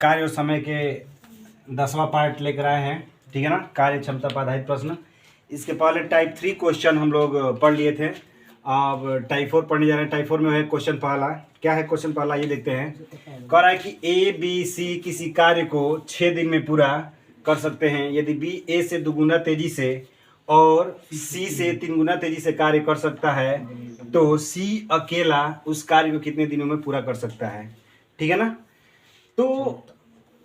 कार्य और समय के 10वां पार्ट लेकर आए हैं, ठीक है ना। कार्य क्षमता पर आधारित प्रश्न। इसके पहले टाइप 3 क्वेश्चन हम लोग पढ़ लिए थे। अब टाइप 4 पढ़ने जा रहे हैं। टाइप 4 में है क्वेश्चन पहला। क्या है क्वेश्चन पहला, ये देखते हैं। कह रहा है कि ए बी सी किसी कार्य को 6 दिन में पूरा कर सकते हैं। यदि बी ए से 2 गुना तेजी से और सी से 3 गुना तेजी से कार्य कर सकता है तो सी अकेला उस कार्य को कितने दिनों में पूरा कर सकता है, ठीक है ना। तो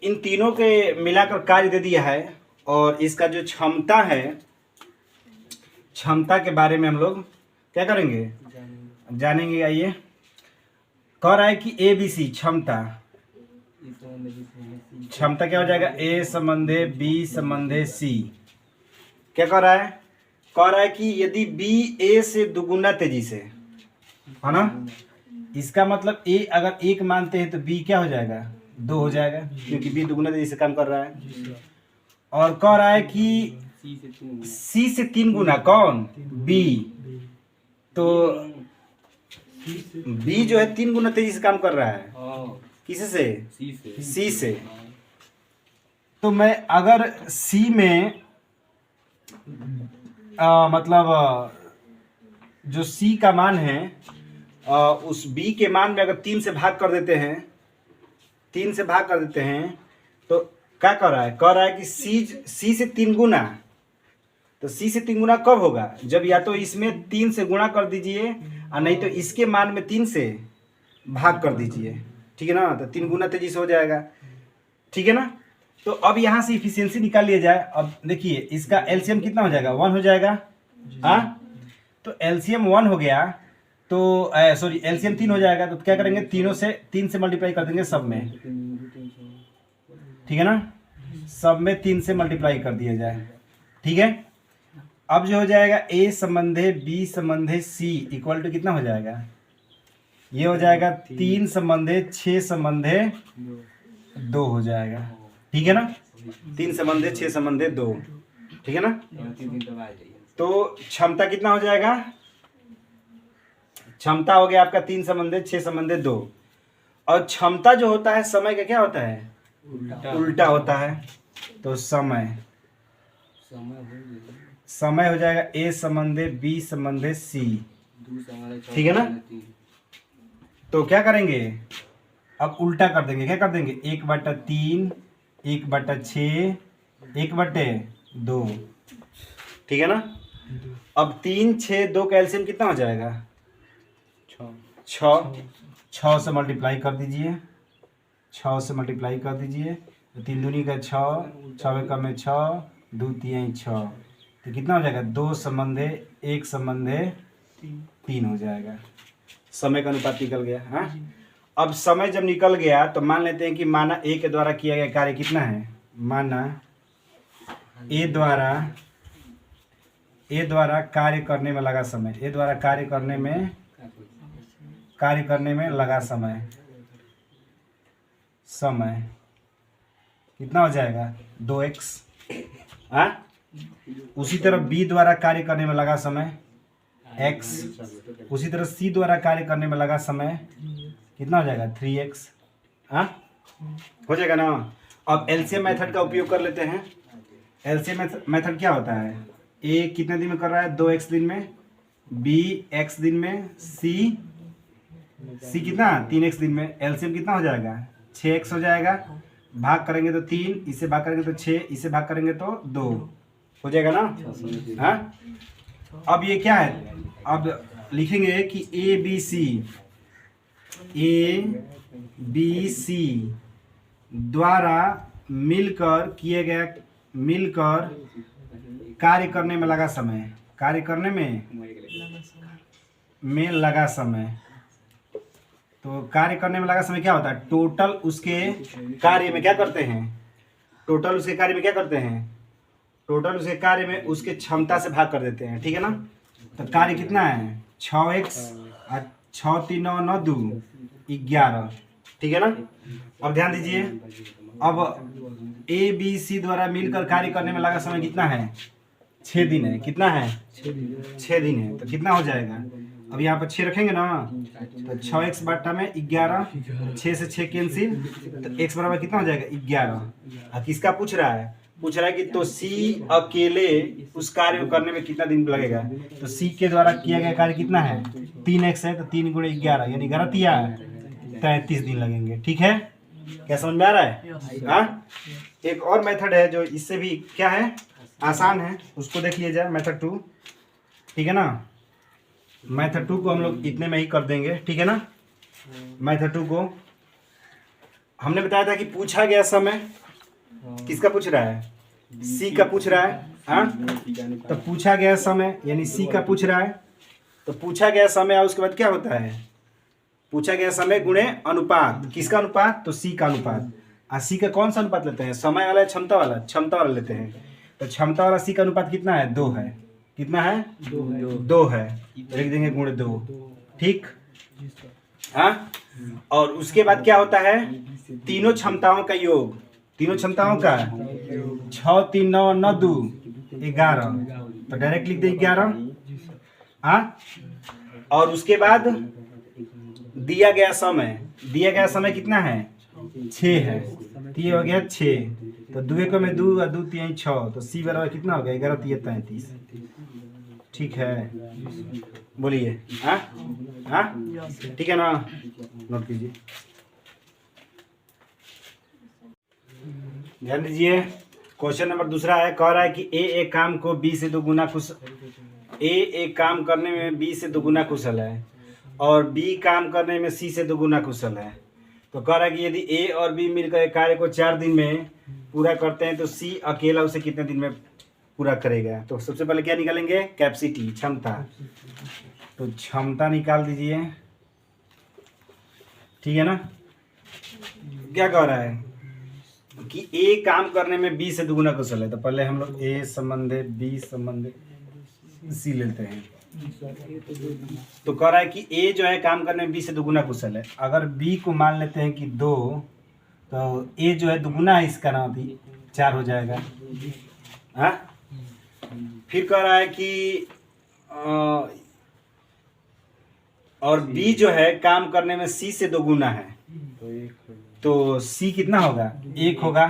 इन तीनों के मिलाकर कार्य दे दिया है और इसका जो क्षमता है, क्षमता के बारे में हम लोग क्या करेंगे, जानेंगे। आइए, कह रहा है कि ए बी सी क्षमता, क्षमता क्या हो जाएगा, ए संबंधे बी संबंधे सी। क्या कह रहा है, कह रहा है कि यदि बी ए से 2 गुना तेजी से, है ना, इसका मतलब ए अगर 1 मानते हैं तो बी क्या हो जाएगा, 2 हो जाएगा, क्योंकि बी 2 गुना तेजी से काम कर रहा है। और कह रहा है कि सी से 3 गुना, कौन, बी। तो बी जो है 3 गुना तेजी से काम कर रहा है, किसी से, सी से। तो मैं अगर सी में मतलब जो सी का मान है उस बी के मान में अगर 3 से भाग कर देते हैं, 3 से भाग कर देते हैं तो क्या कर रहा है, कह रहा है कि सी से 3 गुना। तो सी से 3 गुना कब होगा, जब या तो इसमें 3 से गुणा कर दीजिए और नहीं तो इसके मान में 3 से भाग कर दीजिए, ठीक है ना। तो 3 गुना तेजी से हो जाएगा, ठीक है ना। तो अब यहाँ से इफिशियंसी निकाल लिया जाए। अब देखिए इसका एलसीएम कितना हो जाएगा, 1 हो जाएगा। हाँ, तो एलसीएम 1 हो गया तो सॉरी एलसीएम 3 हो जाएगा। तो क्या करेंगे, 3 से मल्टीप्लाई कर देंगे सब में, ठीक है ना। सब में 3 से मल्टीप्लाई कर दिया जाए, ठीक है। अब जो हो जाएगा ए संबंधे बी संबंधे सी इक्वल टू कितना हो जाएगा, ये हो जाएगा 3 संबंधे 6 संबंधे 2 हो जाएगा, ठीक है ना। 3 संबंधे 6 संबंधे 2, ठीक है ना। तो क्षमता कितना हो जाएगा, क्षमता हो गया आपका 3 संबंधे 6 संबंधे 2। और क्षमता जो होता है समय का क्या होता है, उल्टा होता है। तो समय हो जाएगा ए संबंधे बी संबंधे सी, ठीक है ना। तो क्या करेंगे, अब उल्टा कर देंगे। क्या कर देंगे, 1/3, 1/6, 1/2, ठीक है ना। अब 3, 6, 2 का एलसीएम कितना हो जाएगा, 6 से मल्टीप्लाई कर दीजिए, 6 से मल्टीप्लाई कर दीजिए। तो 3 दूनी का 6, 6 में कम है 6, 2 3 6, तो कितना हो जाएगा, 2 संबंधे 1 संबंधे 3 हो जाएगा। समय का अनुपात निकल गया। हाँ, अब समय जब निकल गया तो मान लेते हैं कि माना ए के द्वारा किया गया कार्य कितना है, माना ए द्वारा कार्य करने में लगा समय, ए द्वारा कार्य करने में लगा समय कितना हो जाएगा, 2x। हाँ, उसी तरह बी द्वारा कार्य करने में लगा समय x, उसी तरह सी द्वारा कार्य करने में लगा समय कितना हो जाएगा, 3x। हाँ, हो जाएगा ना। अब एलसीएम मेथड का उपयोग कर लेते हैं। एलसीएम मेथड क्या होता है, ए कितने दिन में कर रहा है, 2x दिन में, बी x दिन में, सी कितना 3x दिन में। एलसीएम कितना हो जाएगा, 6x हो जाएगा। भाग करेंगे तो 3, इसे भाग करेंगे तो 6, इसे भाग करेंगे तो 2 हो जाएगा ना। हाँ, अब ये क्या है, अब लिखेंगे कि ए बी सी द्वारा मिलकर कार्य करने में लगा समय, कार्य करने में लगा समय। तो कार्य करने में लगा समय क्या होता है, टोटल उसके कार्य में क्या करते हैं, टोटल उसके कार्य में उसके क्षमता से भाग कर देते हैं, ठीक है ना। तो कार्य कितना है, 6x, 6 3 9 9 2 11, ठीक है ना। अब ध्यान दीजिए, अब ए बी सी द्वारा मिलकर कार्य करने में लगा समय कितना है, 6 दिन है। कितना है, 6 दिन है। तो कितना हो जाएगा, अब यहाँ पर 6 रखेंगे ना, तो 6x बटा में 11, 6 से 6 कैंसिल, तो x बराबर कितना हो जाएगा 11। किसका पूछ रहा है, पूछ रहा है कि तो C अकेले उस कार्य को करने में कितना दिन लगेगा। तो C के द्वारा किया गया कार्य कितना है 3x है, तो 3 गुणे 11 यानी 33 दिन लगेंगे। ठीक है, क्या समझ में आ रहा है? हाँ, एक और मेथड है जो इससे भी क्या है आसान है, उसको देख लीजिए, मेथड 2। ठीक है ना, मेथड 2 को हम लोग इतने में ही कर देंगे। ठीक है ना, मेथड 2 को हमने बताया था कि पूछा गया समय किसका पूछ रहा है, सी का पूछ रहा है। हाँ, तो पूछा गया समय यानी सी का पूछ रहा है, तो पूछा गया समय और उसके बाद क्या होता है, पूछा गया समय गुणे अनुपात। किसका अनुपात, तो सी का अनुपात। सी का कौन सा अनुपात लेते हैं, समय वाला, क्षमता वाला, क्षमता वाला लेते हैं। तो क्षमता वाला सी का अनुपात कितना है 2 है। कितना है 2 है, लिख देंगे गुणे 2। ठीक, हाँ, और उसके बाद क्या होता है तीनों क्षमताओं का योग, तीनों क्षमताओं का 6 3 9 9 2 11, तो डायरेक्ट लिख दें 11। हाँ, और उसके बाद दिया गया समय कितना है 6 है, तो ये हो गया 6, तो 2 को में 2 और 2 3 6, तो सी बराबर कितना हो गया 11 3 33। ठीक है, बोलिए। हाँ हाँ, ठीक है ना, नोट कीजिए, ध्यान दीजिए। क्वेश्चन नंबर दूसरा है, कह रहा है कि ए एक काम को बी से 2 गुना ए एक काम करने में बी से 2 गुना कुशल है और बी काम करने में सी से 2 गुना कुशल है। तो कह रहा है कि यदि ए और बी मिलकर एक कार्य को 4 दिन में पूरा करते हैं तो सी अकेला उसे कितने दिन में पूरा करेगा। तो सबसे पहले क्या निकालेंगे, कैपेसिटी, क्षमता। तो क्षमता निकाल दीजिए। ठीक है ना, क्या कह रहा है कि ए काम करने में बी से 2 गुना कुशल है, तो पहले हम लोग ए संबंधे बी संबंधे सी लेते हैं। तो कह रहा है कि ए जो है काम करने में बी से 2 गुना कुशल है। अगर बी को मान लेते हैं कि 2, तो ए जो है 2 गुना है इसका ना, अभी 4 हो जाएगा। हाँ, फिर कह रहा है कि और बी जो है काम करने में सी से 2 गुना है, तो सी कितना होगा 1 होगा।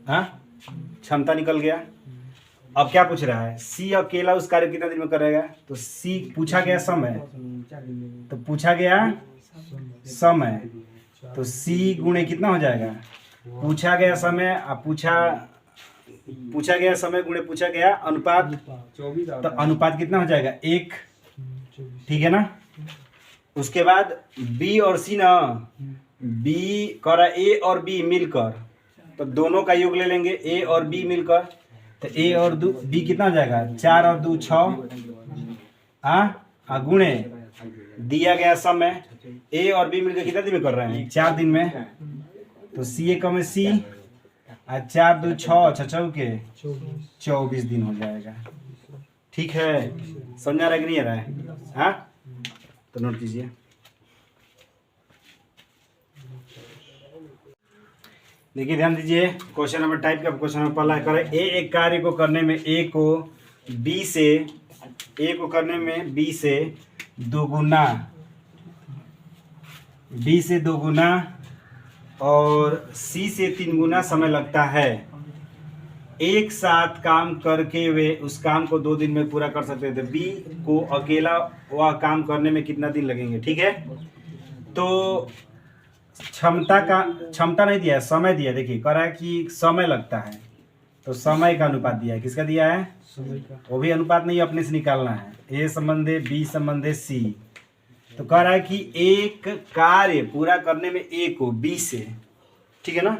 हाँ, क्षमता निकल गया। अब क्या पूछ रहा है, सी अकेला उस कार्य कितना दिन में करेगा। तो सी पूछा गया समय, तो पूछा गया समय, तो सी गुणे कितना हो जाएगा, पूछा गया समय और पूछा गया समय गुणे पूछा गया अनुपात, तो अनुपात कितना हो जाएगा 1। ठीक है ना, उसके बाद बी और सी ना, बी कर ए और बी मिलकर, तो दोनों का योग ले लेंगे, ए और बी मिलकर, तो ए और बी कितना हो जाएगा 4 और 2 6, गुणे दिया गया समय, ए और बी मिलकर कितना दिन में कर रहे हैं 4 दिन में, तो सी एक में सी, 4 2 6 6 के 24 दिन हो जाएगा। ठीक है, समझा रहा है कि नहीं आ रहा है? हाँ, तो नोट कीजिए। देखिए, ध्यान दीजिए, क्वेश्चन नंबर टाइप का क्वेश्चन नंबर पहला करें, ए एक कार्य को करने में ए को बी से 2 गुना, बी से 2 गुना और सी से 3 गुना समय लगता है। एक साथ काम करके वे उस काम को 2 दिन में पूरा कर सकते थे। बी को अकेला वह काम करने में कितना दिन लगेंगे। ठीक है, तो क्षमता नहीं दिया है, समय दिया। देखिए, कह रहा है कि समय लगता है, तो समय का अनुपात दिया है। किसका दिया है, समय का। वो भी अनुपात नहीं अपने से निकालना है, ए संबंधे बी संबंधे सी। तो कह रहा है कि एक कार्य पूरा करने में ए को बी से, ठीक है ना,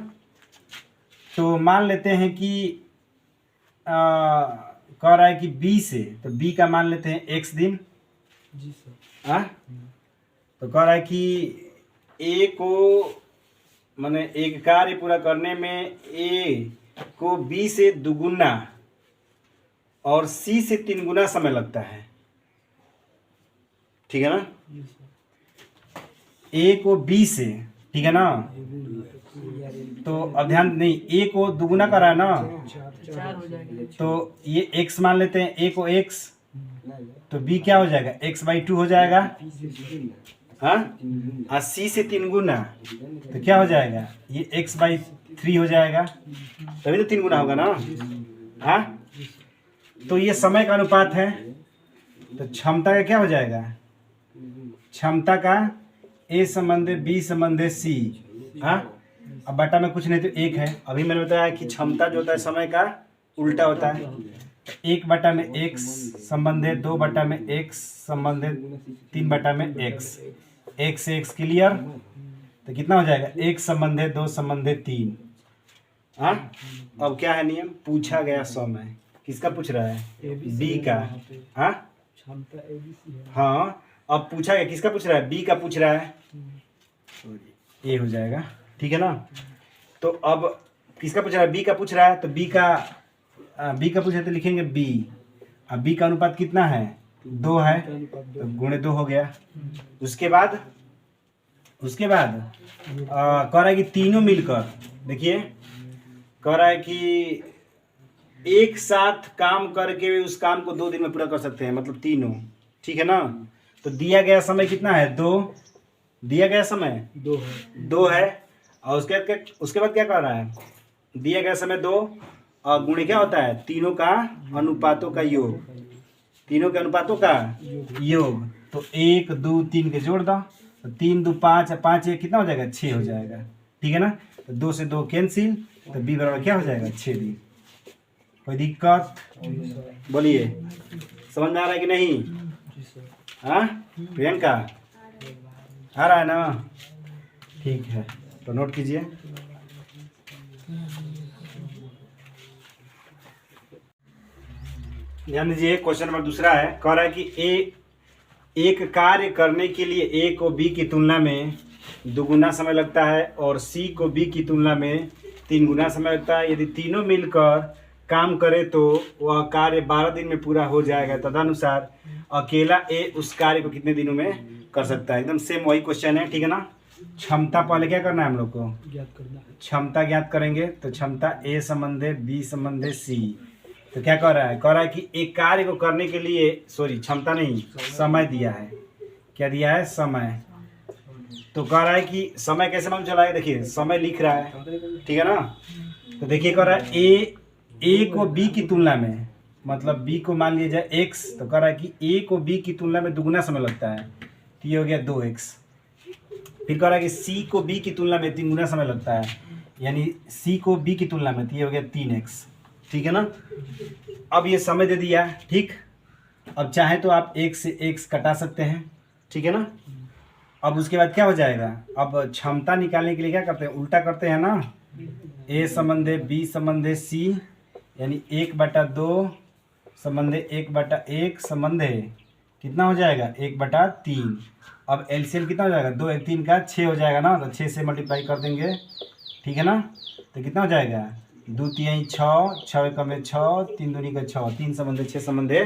तो मान लेते हैं कि कह रहा है कि बी से, तो बी का मान लेते हैं x दिन। जी सर। हाँ, तो कह रहा है कि ए को माने एक कार्य पूरा करने में ए को बी से 2 गुना और सी से 3 गुना समय लगता है। ठीक है ना, ए को बी से, ठीक है ना, तो अब ध्यान नहीं, ए को 2 गुना करा है ना, 4 हो जाएगा, तो ये x मान लेते हैं, ए को x तो b क्या हो जाएगा, x/2 हो जाएगा। हाँ, और c से 3 गुना तो क्या हो जाएगा, ये x/3 हो जाएगा, तभी तो 3 गुना होगा ना। हाँ, तो ये समय का अनुपात है, तो क्षमता का क्या हो जाएगा, क्षमता का a संबंध b संबंध c। हाँ, अब बटा में कुछ नहीं तो 1 है। अभी मैंने बताया कि क्षमता जो होता है समय का उल्टा होता है। 1/x संबंध 2/x संबंध 3/x, x से x क्लियर, तो कितना हो जाएगा, 1 संबंध 2 संबंध 3। हाँ, अब क्या है नियम, पूछा गया समय किसका पूछ रहा है, b का। हाँ हाँ, अब पूछा गया किसका पूछ रहा है, b का पूछ रहा है, ये हो जाएगा, ठीक है ना। तो अब किसका पूछ रहा है, b का पूछ रहा है, तो b का पूछ रहा है तो लिखेंगे b। अब b का अनुपात कितना है, 2 है, तो गुणे 2 हो गया। उसके बाद कह रहा है कि तीनों मिलकर, देखिए कह रहा है कि एक साथ काम करके उस काम को 2 दिन में पूरा कर सकते हैं, मतलब तीनों, ठीक है ना। तो दिया गया समय कितना है, 2, दिया गया समय 2 है। और उसके बाद क्या कर रहा है, दिया गया समय 2 और गुणे क्या होता है, तीनों का अनुपातों का योग, तीनों के अनुपातों का योग। तो 1 2 3 के जोड़ दो, तो 3 2 5, 5 1 कितना हो जाएगा, 6 हो जाएगा, ठीक है ना। तो 2 से 2 कैंसिल, तो b बराबर क्या हो जाएगा, 6 दिन। कोई दिक्कत, बोलिए, समझ में आ रहा है कि नहीं। हाँ प्रियंका, आ रहा है ना, ठीक है, तो नोट कीजिए। ध्यान दीजिए, क्वेश्चन नंबर दूसरा है, कह रहा है कि एक कार्य करने के लिए a को b की तुलना में 2 गुना समय लगता है और c को b की तुलना में 3 गुना समय लगता है। यदि तीनों मिलकर काम करे तो वह कार्य 12 दिन में पूरा हो जाएगा। तदनुसार अकेला a उस कार्य को कितने दिनों में कर सकता है। एकदम सेम वही क्वेश्चन है, ठीक है ना। क्षमता पहले क्या करना है, हम लोग को ज्ञात करना, क्षमता ज्ञात करेंगे। तो क्षमता a संबंधे b संबंधे c, तो क्या कह रहा है, कह रहा है कि एक कार्य को करने के लिए, सॉरी क्षमता नहीं, समय दिया है। क्या दिया है, समय। तो कह रहा है कि समय कैसे मालूम चला है, देखिए समय लिख रहा है, ठीक है ना। तो देखिए कह रहा है a को b की तुलना में, मतलब b को मान लिया जाए x, तो कह रहा है कि a को b की तुलना में 2 गुना समय लगता है, तो ये हो गया 2x। फिर कह रहा है कि c को b की तुलना में 3 गुना समय लगता है, यानी c को b की तुलना में, तो ये हो गया 3x, ठीक है ना। अब ये समय दे दिया, ठीक। अब चाहे तो आप x से x कटा सकते हैं, ठीक है ना। अब उसके बाद क्या हो जाएगा, अब क्षमता निकालने के लिए क्या करते हैं, उल्टा करते हैं ना। a संबंधे b संबंधे c, यानी 1/2 संबंधे 1/1 संबंधे कितना हो जाएगा, 1/3। अब एलसीएम कितना हो जाएगा, 2 1 3 का 6 हो जाएगा ना, तो 6 से मल्टीप्लाई कर देंगे, ठीक है ना। तो कितना हो जाएगा, 2 3 6, 6 1 में 6, 3 दूनी का 6, 3 संबंधे 6 संबंधे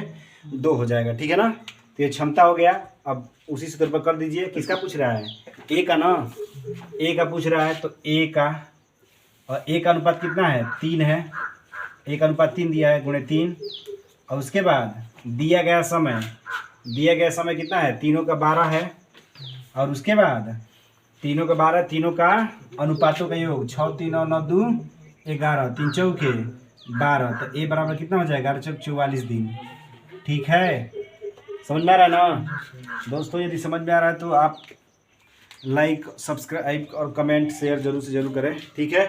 2 हो जाएगा, ठीक है ना। तो ये क्षमता हो गया। अब उसी सूत्र पर कर दीजिए, किसका पूछ रहा है, a का ना, a का पूछ रहा है, तो a का, और a का अनुपात कितना है, 3 है, a का अनुपात 3 दिया है, गुणे 3। और उसके बाद दिया गया समय कितना है, तीनों का 12 है। और उसके बाद तीनों का 12, तीनों का अनुपातों का योग, 6 3 और 9 2 11, 3 चौके 12, तो a बराबर कितना हो जाएगा, 11 चौक 44 दिन, ठीक है। समझ में आ रहा है ना दोस्तों। यदि समझ में आ रहा है तो आप लाइक, सब्सक्राइब और कमेंट शेयर जरूर से जरूर करें, ठीक है।